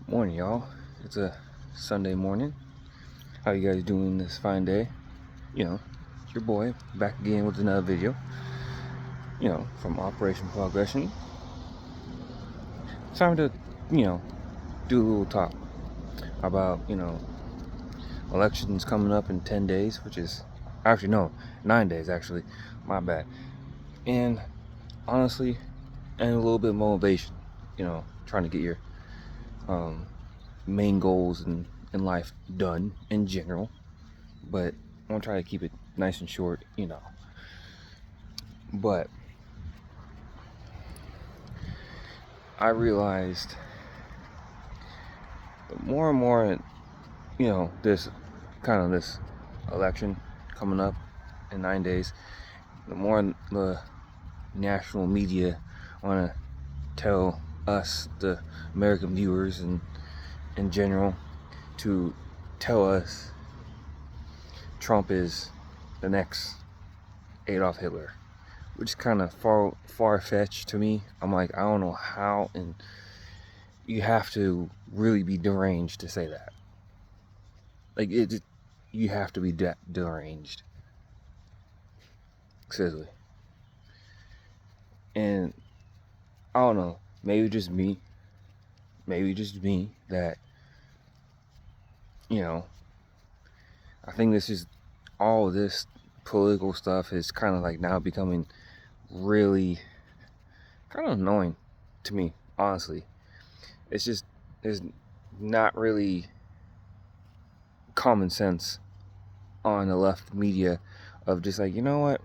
Morning, y'all. It's a Sunday morning. How you guys doing this fine day? It's your boy back again with another video. From Operation Progression. Time to, do a little talk about, elections coming up in 10 days, which is actually no, 9 days actually. My bad. And honestly, and a little bit of motivation, trying to get your main goals in life done in general. But I'm gonna try to keep it nice and short, But I realized the more and more, this election coming up in 9 days, the more the national media want to tell us, the American viewers, and in general, to tell us Trump is the next Adolf Hitler, which is kind of far-fetched to me. I'm like, I don't know how, and you have to really be deranged to say that. Like, you have to be deranged. Seriously. And I don't know, maybe just me that, I think this is all this political stuff is kind of like now becoming really kind of annoying to me, honestly. There's not really common sense on the left media of just like, you know what?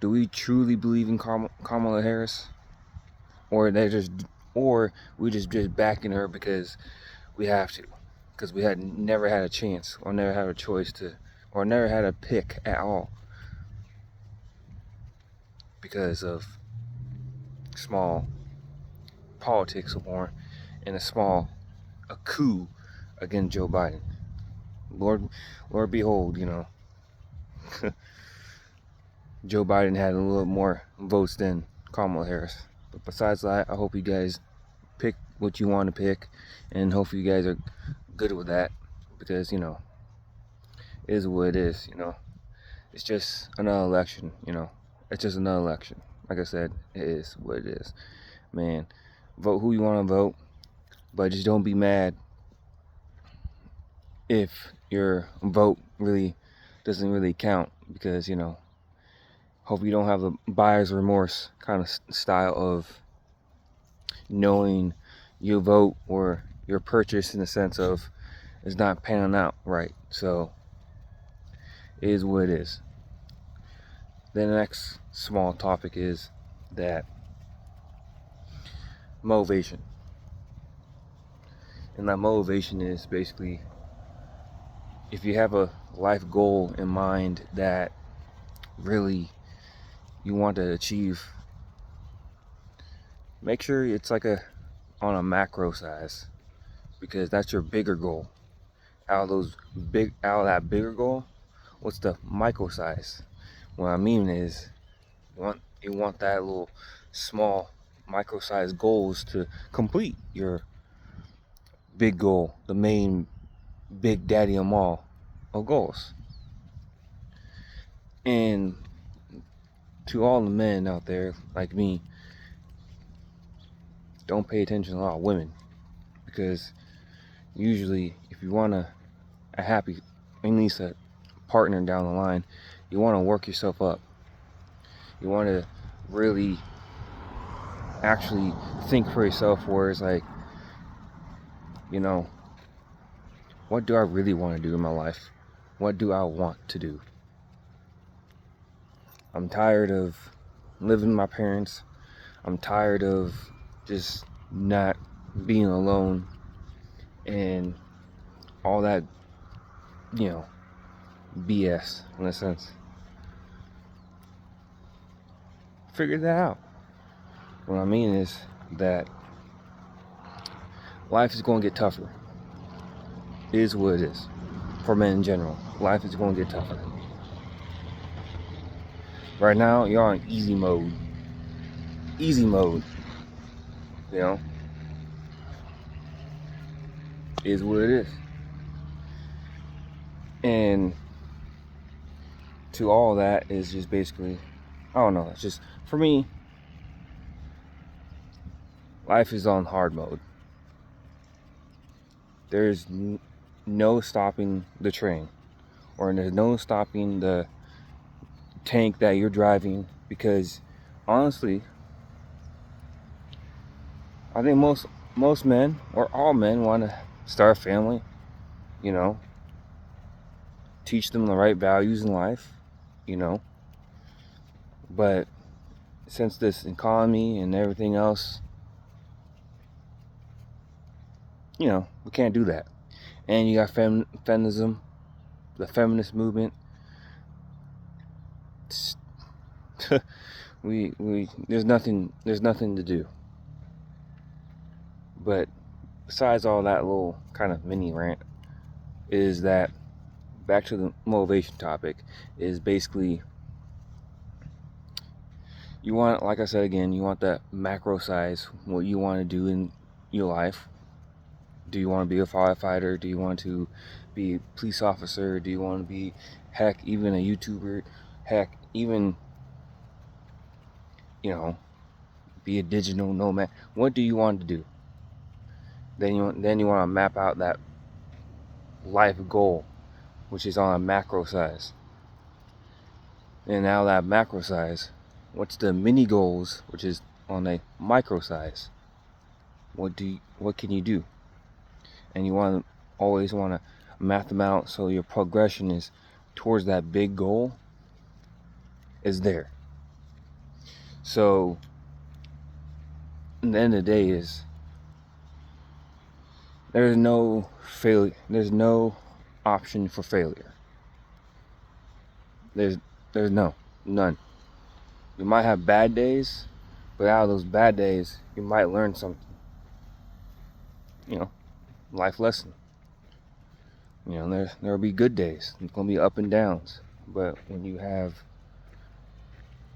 Do we truly believe in Kamala Harris? Or we just backing her because we have to, because we had never had a chance, or never had a choice to, or never had a pick at all, because of small politics war and a coup against Joe Biden. Lord behold, Joe Biden had a little more votes than Kamala Harris. But besides that, I hope you guys pick what you want to pick, and hopefully you guys are good with that, because it is what it is. It's just another election. It's just another election. Like I said, it is what it is. Man, vote who you want to vote, but just don't be mad if your vote really doesn't really count, because hope you don't have the buyer's remorse kind of style of knowing your vote or your purchase, in the sense of it's not panning out right. So it is what it is. The next small topic is that motivation. And that motivation is basically, if you have a life goal in mind that really you want to achieve, make sure it's like on a macro size, because that's your bigger goal. Out of that bigger goal, what's the micro size? What I mean is, you want that little small micro size goals to complete your big goal, the main big daddy of all of goals. And to all the men out there like me, don't pay attention to a lot of women, because usually if you want a happy, at least a partner down the line, you want to work yourself up. You want to really actually think for yourself, where it's like, what do I really want to do in my life? What do I want to do? I'm tired of living with my parents. I'm tired of just not being alone and all that, BS, in a sense. Figure that out. What I mean is that life is going to get tougher. It is what it is. For men in general, life is going to get tougher. Right now, you're on easy mode. is what it is. And to all that is just basically, I don't know, it's just, for me, life is on hard mode. There's no stopping the train, or there's no stopping the tank that you're driving, because honestly, I think most men, or all men, want to start a family, you know, teach them the right values in life, you know. But since this economy and everything else, you know, we can't do that. And you got feminism, the feminist movement. we there's nothing to do. But besides all that little kind of mini rant, is that back to the motivation topic, is basically, you want, like I said again, you want that macro size, what you want to do in your life. Do you want to be a firefighter? Do you want to be a police officer? Do you want to be, heck, even a YouTuber? Heck, even, you know, be a digital nomad? What do you want to do? Then you want to map out that life goal, which is on a macro size. And now that macro size, what's the mini goals, which is on a micro size? What can you do? And you always want to map them out so your progression is towards that big goal is there. So at the end of the day is, there's no failure. There's no option for failure. There's none. You might have bad days, but out of those bad days, you might learn something. You know, life lesson. You know, there'll be good days. There's gonna be up and downs. But when you have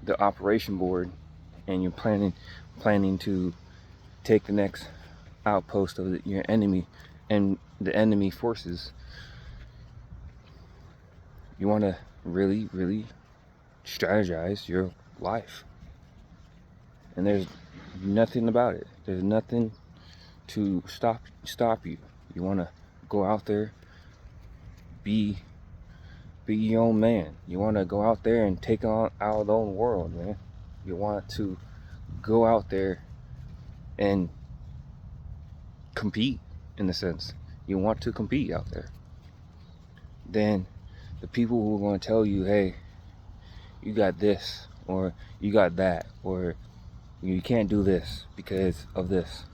the operation board and you're planning to take the next outpost of your enemy and the enemy forces, you want to really, really strategize your life. And there's nothing about it. There's nothing to stop you. You want to go out there, be your own man. You want to go out there and take on our own world, man. You want to go out there and compete, in a sense. You want to compete out there. Then the people who are going to tell you, hey, you got this, or you got that, or you can't do this because of this.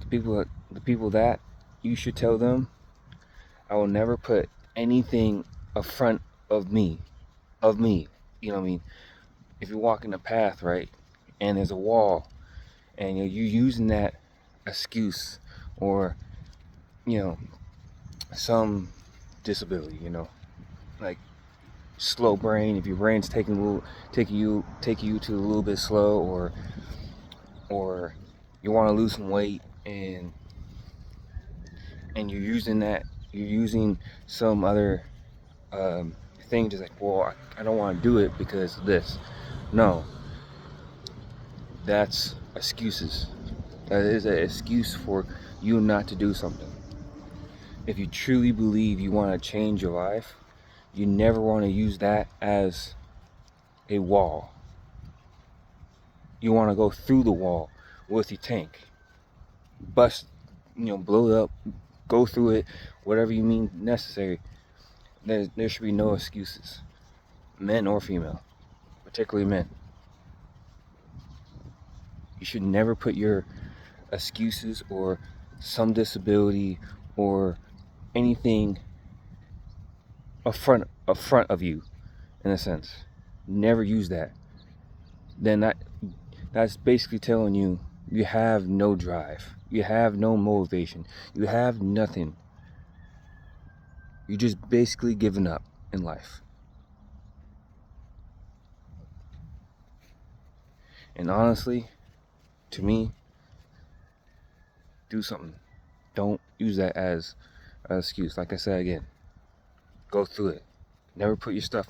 The people that you should tell them, I will never put anything in front of me. You know what I mean? If you're walking a path, right, and there's a wall, and you're using that excuse, or, you know, some disability, you know, like slow brain. If your brain's taking you to a little bit slow, or you want to lose some weight, and you're using some other thing, just like, well, I don't want to do it because of this. No, that's excuses. That is an excuse for you not to do something. If you truly believe you want to change your life, you never want to use that as a wall. You want to go through the wall with your tank, bust, blow it up, go through it, whatever you mean necessary. There should be no excuses, men or female, particularly men. You should never put your excuses or some disability or anything up front of you, in a sense. Never use that. Then that's basically telling you have no drive, you have no motivation, you have nothing. You just basically giving up in life. And honestly, to me, do something. Don't use that as an excuse. Like I said again, go through it. Never put your stuff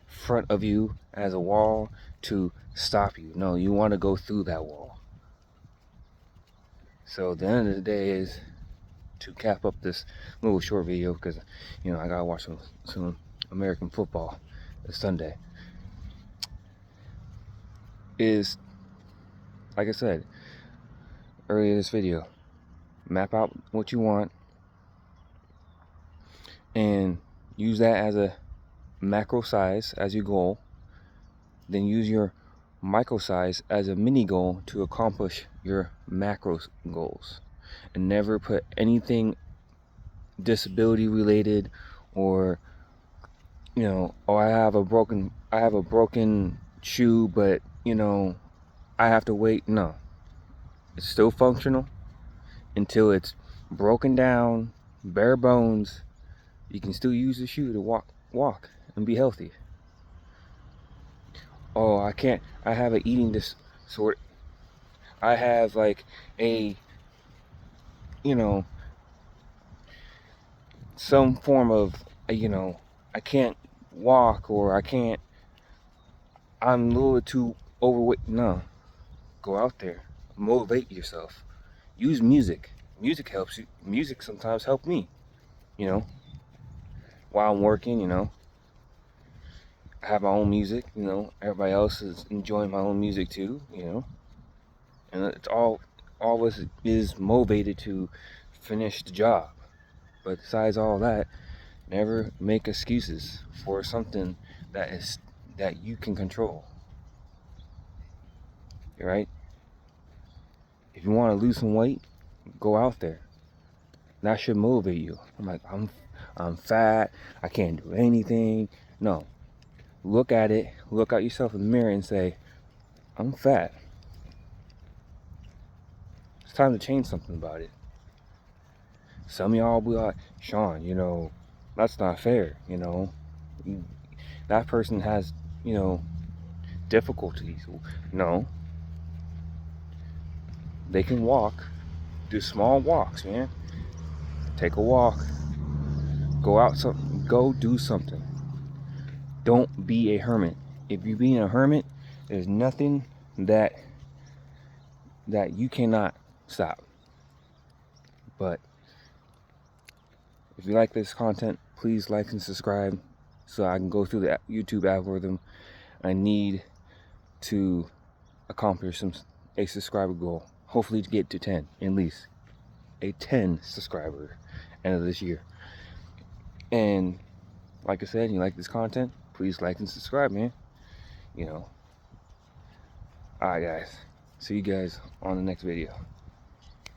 front of you as a wall to stop you. No, you want to go through that wall. So the end of the day is to cap up this little short video, because I gotta watch some American football this Sunday. Is, like I said earlier in this video, map out what you want and use that as a macro size as your goal. Then use your micro size as a mini goal to accomplish your macro goals. And never put anything disability related, or oh, I have a broken shoe, but I have to wait. No, it's still functional until it's broken down, bare bones. You can still use the shoe to walk and be healthy. Oh, I have an eating disorder. I have like a some form of I can't walk, or I'm a little too overweight. No, go out there, motivate yourself, use music. Music helps you. Music sometimes helps me, while I'm working. I have my own music. Everybody else is enjoying my own music too. And it's all of us is motivated to finish the job. But besides all that, never make excuses for something that you can control. Right? If you want to lose some weight, go out there. That should motivate you. I'm fat. I can't do anything. No. Look at it. Look at yourself in the mirror and say, I'm fat. It's time to change something about it. Some of y'all will be like, Sean, that's not fair. That person has, difficulties. No. They can walk. Do small walks, man. Take a walk. Go do something. Don't be a hermit. If you're being a hermit, there's nothing that you cannot stop. But if you like this content, please like and subscribe so I can go through the YouTube algorithm. I need to accomplish a subscriber goal. Hopefully to get to 10, at least. A 10 subscriber end of this year. And like I said, you like this content, please like and subscribe, man. Alright guys. See you guys on the next video.